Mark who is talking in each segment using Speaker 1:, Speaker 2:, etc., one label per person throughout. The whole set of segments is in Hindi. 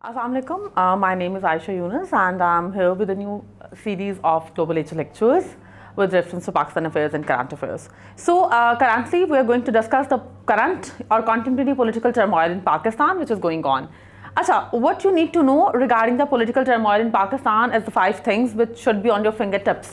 Speaker 1: Assalamualaikum. My name is Aisha Yunus and I'm here with a new series of Global Asia lectures with reference to Pakistan affairs and current affairs. So currently we are going to discuss the current or contemporary political turmoil in Pakistan which is going on. Acha, what you need to know regarding the political turmoil in Pakistan is the 5 things which should be on your fingertips.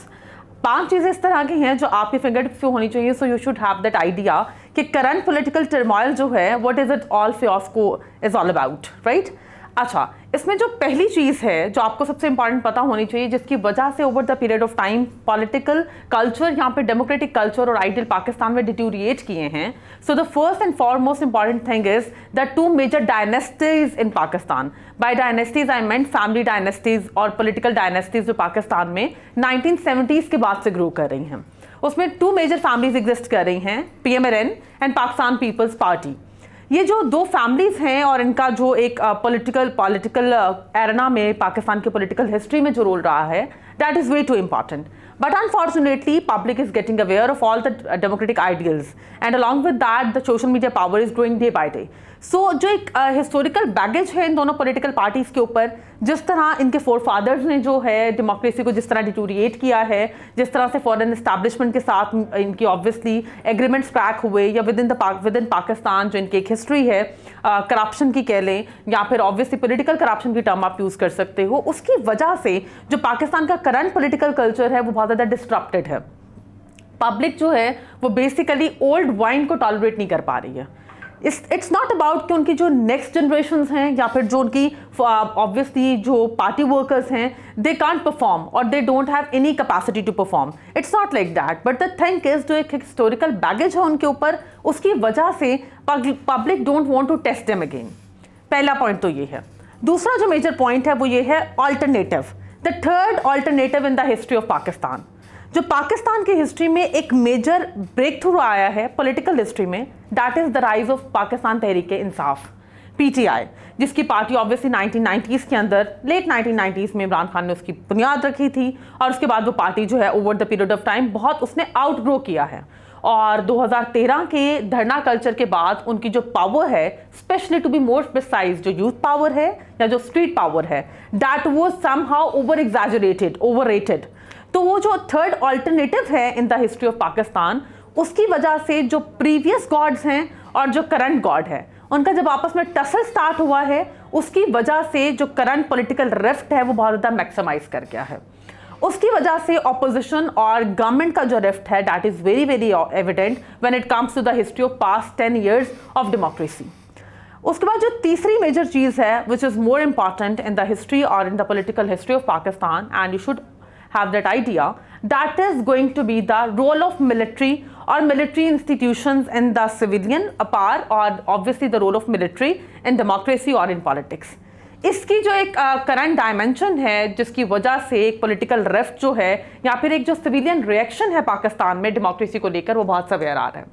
Speaker 1: 5 चीज़ें इस तरह की हैं जो आपके फिंगर टिप्स पे होनी चाहिए. So you should have that idea कि करंट पॉलिटिकल टर्मोइल जो है what is it all fiasco is all about, right. अच्छा, इसमें जो पहली चीज़ है जो आपको सबसे इंपॉर्टेंट पता होनी चाहिए जिसकी वजह से over the period of time political culture यहाँ पे डेमोक्रेटिक कल्चर और आइडियल पाकिस्तान में डिटोरिएट किए हैं. So the first and foremost important thing is the 2 major dynasties in Pakistan. By dynasties I meant family dynasties और पॉलिटिकल डायनेस्टीज जो पाकिस्तान में 1970s के बाद से ग्रो कर रही हैं. उसमें 2 मेजर फैमिलीज एग्जिस्ट कर रही हैं, PMLN एंड पाकिस्तान पीपल्स पार्टी. ये जो 2 फैमिलीज हैं और इनका जो एक पॉलिटिकल एरना में पाकिस्तान के पॉलिटिकल हिस्ट्री में जो रोल रहा है that is way too important. But unfortunately, public is getting aware of all the democratic ideals, and along with that, the social media power is growing day by day. So, जो एक हिस्टोरिकल बैगेज है इन दोनों पॉलिटिकल पार्टीज़ के ऊपर, जिस तरह इनके फोरफादर्स ने जो है डेमोक्रेसी को जिस तरह डिटोरिएट किया है, जिस तरह से फॉरेन एस्टैब्लिशमेंट के साथ इनकी ऑब्वियसली एग्रीमेंट्स क्रैक हुए या विद इन पाकिस्तान जो इनकी एक हिस्ट्री है करप्शन की कह लें या फिर ऑब्वियसली पॉलिटिकल करप्शन की टर्म आप यूज़ कर सकते हो, उसकी वजह से जो पाकिस्तान का करंट पॉलिटिकल कल्चर है वो बहुत ज़्यादा डिस्ट्रप्टेड है. पब्लिक जो है वो बेसिकली ओल्ड वाइन को टॉलरेट नहीं कर पा रही है. इट्स नॉट अबाउट कि उनकी जो नेक्स्ट जनरेशन्स हैं या फिर जो उनकी ऑब्वियसली जो पार्टी वर्कर्स हैं दे कांट परफॉर्म और they don't have any capacity to perform. It's not like that, but the thing is जो एक हिस्टोरिकल बैगेज है उनके ऊपर, उसकी वजह से public don't want to test them again. पहला पॉइंट तो ये है. दूसरा जो मेजर पॉइंट है वो ये है alternative. The third alternative in the history of Pakistan. जो पाकिस्तान की हिस्ट्री में एक मेजर ब्रेक थ्रू आया है पॉलिटिकल हिस्ट्री में, that is the rise of Pakistan Tehreek Insaf, PTI, जिसकी पार्टी ऑब्वियसली 1990s के अंदर, लेट 1990s में इमरान खान ने उसकी बुनियाद रखी थी और उसके बाद वो पार्टी जो है over the period of time बहुत उसने आउटग्रो किया है. और 2013 के धरना कल्चर के बाद उनकी जो पावर है, specially to be more precise, जो यूथ पावर है या जो स्ट्रीट पावर है, that was somehow over exaggerated, overrated. तो वो जो थर्ड ऑल्टरनेटिव है in the history of Pakistan, उसकी वजह से जो प्रीवियस गॉड्स हैं और जो करंट गॉड है उनका जब आपस में टसल स्टार्ट हुआ है, उसकी वजह से जो करंट पॉलिटिकल रिफ्ट है वो बहुत ज़्यादा मैक्सिमाइज कर गया है. उसकी वजह से ऑपोजिशन और गवर्नमेंट का जो रिफ्ट है that is very very evident when it comes to the history of past 10 years of democracy. उसके बाद जो तीसरी मेजर चीज़ है which is more important in the history और in the political history of Pakistan, and you should have that idea, that is going to be the role of military or military institutions in the civilian part, or obviously the role of military in democracy or in politics. इसकी जो एक करंट डायमेंशन है जिसकी वजह से एक पॉलिटिकल रिफ्ट जो है या फिर एक जो सिविलियन रिएक्शन है पाकिस्तान में डेमोक्रेसी को लेकर वो बहुत सवेर आ रहा है.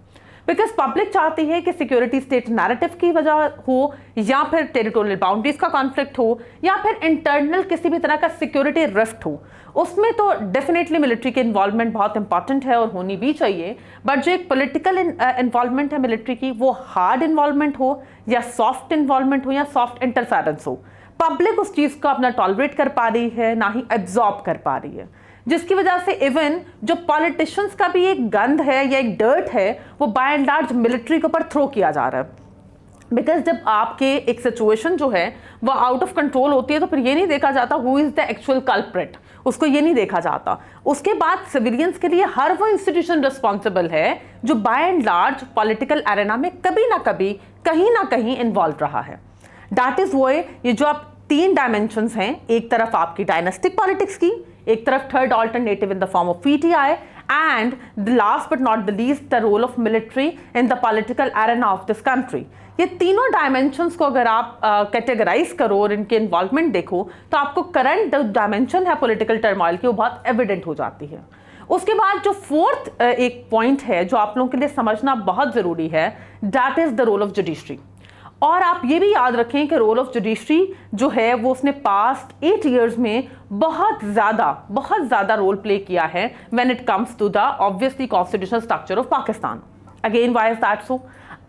Speaker 1: बिकॉज पब्लिक चाहती है कि सिक्योरिटी स्टेट नैरेटिव की वजह हो या फिर टेरिटोरियल बाउंड्रीज का कॉन्फ्लिक्ट हो या फिर इंटरनल किसी भी तरह का सिक्योरिटी रिफ्ट हो. उसमें तो डेफिनेटली मिलिट्री की इन्वॉल्वमेंट बहुत इंपॉर्टेंट है और होनी भी चाहिए, बट जो एक पॉलिटिकल इन्वॉल्वमेंट है मिलिट्री की वो हार्ड इन्वॉल्वमेंट हो या सॉफ्ट इन्वॉल्वमेंट हो या सॉफ्ट इंटरफेरेंस हो, पब्लिक उस चीज़ को अपना टॉलरेट कर पा रही है ना ही एब्जॉर्ब कर पा रही है. जिसकी वजह से इवन जो पॉलिटिशियंस का भी एक गंध है या एक डर्ट है वो बाय एंड लार्ज मिलिट्री के ऊपर थ्रो किया जा रहा है. बिकॉज जब आपके एक सिचुएशन जो है वो आउट ऑफ कंट्रोल होती है तो फिर ये नहीं देखा जाता who is the actual culprit, उसको ये नहीं देखा जाता. उसके बाद सिविलियंस के लिए हर वो इंस्टीट्यूशन रिस्पॉन्सिबल है जो by and large political arena में कभी ना कभी कहीं ना कहीं इन्वॉल्व रहा है. दैट इज़ वो ये जो आप 3 डायमेंशंस हैं, एक तरफ आपकी डायनेस्टिक पॉलिटिक्स की, एक तरफ third alternative in the form of PTI, and the last but not the least the role of military in the political arena of this country. ये तीनों डायमेंशंस को अगर आप कैटेगराइज करो और इनके इन्वॉल्वमेंट देखो तो आपको करंट डायमेंशन है पॉलिटिकल टर्मोइल की वो बहुत एविडेंट हो जाती है. उसके बाद जो फोर्थ एक पॉइंट है जो आप लोगों के लिए समझना बहुत ज़रूरी है, that is the role of judiciary. और आप ये भी याद रखें कि रोल ऑफ जुडिशरी जो है वो उसने पास्ट 8 years में बहुत ज़्यादा रोल प्ले किया है when it comes to the obviously constitutional structure of Pakistan. Again why is that so?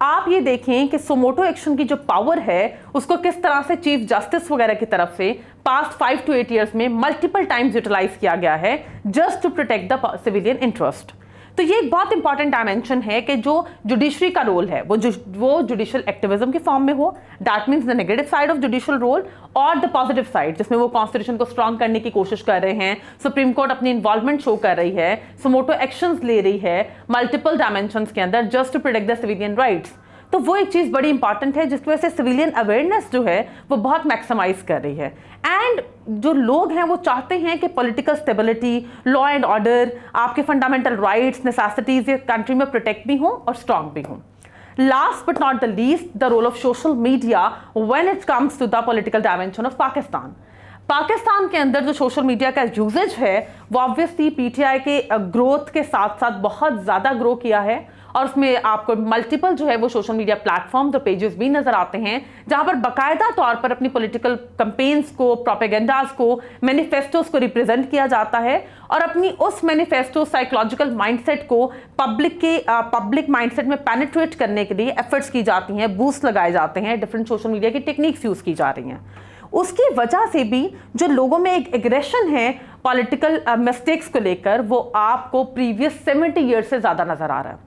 Speaker 1: आप ये देखें कि सुमोटो एक्शन की जो पावर है उसको किस तरह से चीफ जस्टिस वगैरह की तरफ से पास्ट 5 to 8 ईयर्स में मल्टीपल टाइम्स यूटिलाइज किया गया है just to protect the civilian interest. तो ये एक बहुत इंपॉर्टेंट डायमेंशन है कि जो जुडिशरी का रोल है वो जुडिशियल एक्टिविज्म के फॉर्म में हो, that means the negative side of judicial role, और द पॉजिटिव साइड जिसमें वो कॉन्स्टिट्यूशन को स्ट्रांग करने की कोशिश कर रहे हैं, सुप्रीम कोर्ट अपनी इन्वॉल्वमेंट शो कर रही है, सुमोटो एक्शंस ले रही है मल्टीपल डायमेंशंस के अंदर just to protect the civilian rights. तो वो एक चीज़ बड़ी इंपॉर्टेंट है जिसकी वजह से सिविलियन अवेयरनेस जो है वो बहुत मैक्सिमाइज कर रही है। एंड जो लोग हैं वो चाहते हैं कि political stability, law and order, आपके फंडामेंटल राइट्स, नेसेसिटीज ये कंट्री में प्रोटेक्ट भी हों और स्ट्रांग भी हों। Last but not the least, the role of social media when it comes to the political dimension of Pakistan. Pakistan के अंदर जो सोशल मीडिया का यूजेज है वो ऑब्वियसली पीटीआई के ग्रोथ के साथ साथ बहुत ज़्यादा ग्रो किया है, और उसमें आपको मल्टीपल जो है वो सोशल मीडिया प्लेटफॉर्म्स और पेजेस भी नजर आते हैं जहां पर बाकायदा तौर पर अपनी पॉलिटिकल कैंपेन्स को, प्रोपेगेंडास को, मैनिफेस्टोस को रिप्रेजेंट किया जाता है, और अपनी उस मैनिफेस्टो साइकोलॉजिकल माइंडसेट को पब्लिक माइंडसेट में पेनिट्रेट करने के लिए एफर्ट्स की जाती हैं, बूस्ट लगाए जाते हैं, डिफरेंट सोशल मीडिया की टेक्निक्स यूज की जा रही हैं। उसकी वजह से भी जो लोगों में एक एग्रेशन है पॉलिटिकल मिस्टेक्स को लेकर वो आपको प्रीवियस 70 ईयर्स से ज़्यादा नजर आ रहा है।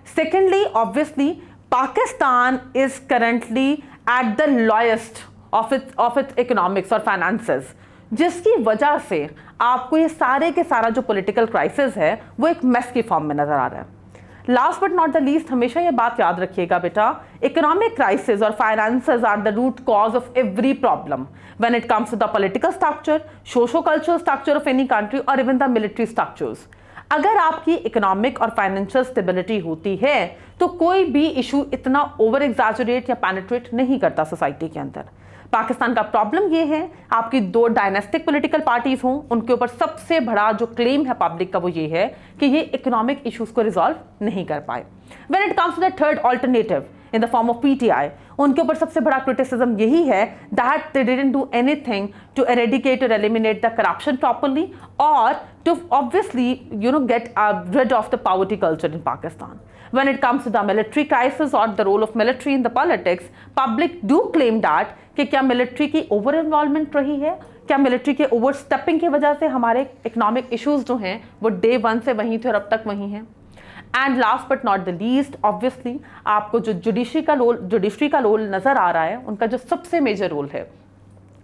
Speaker 1: Secondly, obviously, Pakistan is currently at the lowest of its economics और finances, जिसकी वजह से आपको ये सारे के सारा जो पॉलिटिकल क्राइसिस है वो एक मेस की फॉर्म में नजर आ रहा है। Last but not the least, हमेशा ये बात याद रखिएगा बेटा, इकोनॉमिक क्राइसिस और finances are the root cause of every problem when it comes to the political structure, socio cultural structure of any country और इवन द मिलिट्री स्ट्रक्चर्स। अगर आपकी इकोनॉमिक और फाइनेंशियल स्टेबिलिटी होती है तो कोई भी इशू इतना ओवर एग्जैजरेट या पेनिट्रेट नहीं करता सोसाइटी के अंदर। पाकिस्तान का प्रॉब्लम ये है, आपकी 2 डायनेस्टिक पॉलिटिकल पार्टीज हों, उनके ऊपर सबसे बड़ा जो क्लेम है पब्लिक का वो ये है कि ये इकोनॉमिक इश्यूज को रिजॉल्व नहीं कर पाए। When it comes to the third alternative in the form of PTI, उनके ऊपर सबसे बड़ा क्रिटिसिज्म यही है that they didn't do anything to eradicate और एलिमिनेट द करप्शन प्रॉपर्ली और to obviously get rid of the poverty culture in Pakistan. When it comes to the military crisis or the role of military in the politics, public do claim that कि क्या मिलिट्री की ओवर इन्वॉल्वमेंट रही है, क्या मिलिट्री के ओवर स्टेपिंग की वजह से हमारे इकोनॉमिक इश्यूज जो हैं वो डे 1 से वहीं थे और अब तक वहीं हैं। And last but not the least, obviously आपको जो जुडिशरी का रोल नजर आ रहा है, उनका जो सबसे मेजर रोल है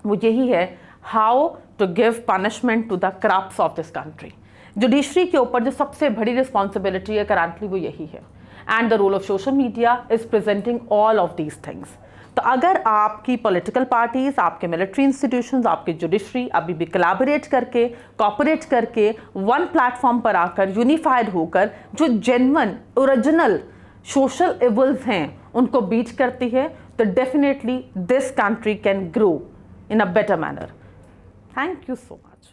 Speaker 1: वो यही है, how to give punishment to the corrupts of this country. Judiciary के ऊपर जो सबसे बड़ी रिस्पॉन्सिबिलिटी है करंटली वो यही है, and the role of social media is presenting all of these things. तो अगर आपकी पॉलिटिकल पार्टीज, आपके मिलिट्री इंस्टीट्यूशंस, आपकी जुडिशरी अभी भी कोलैबोरेट करके, कोऑपरेट करके वन प्लेटफॉर्म पर आकर यूनिफाइड होकर जो जेन्युइन ओरिजिनल सोशल इवल्स हैं उनको बीट करती है, तो definitely this country can grow in a better manner. Thank you so much.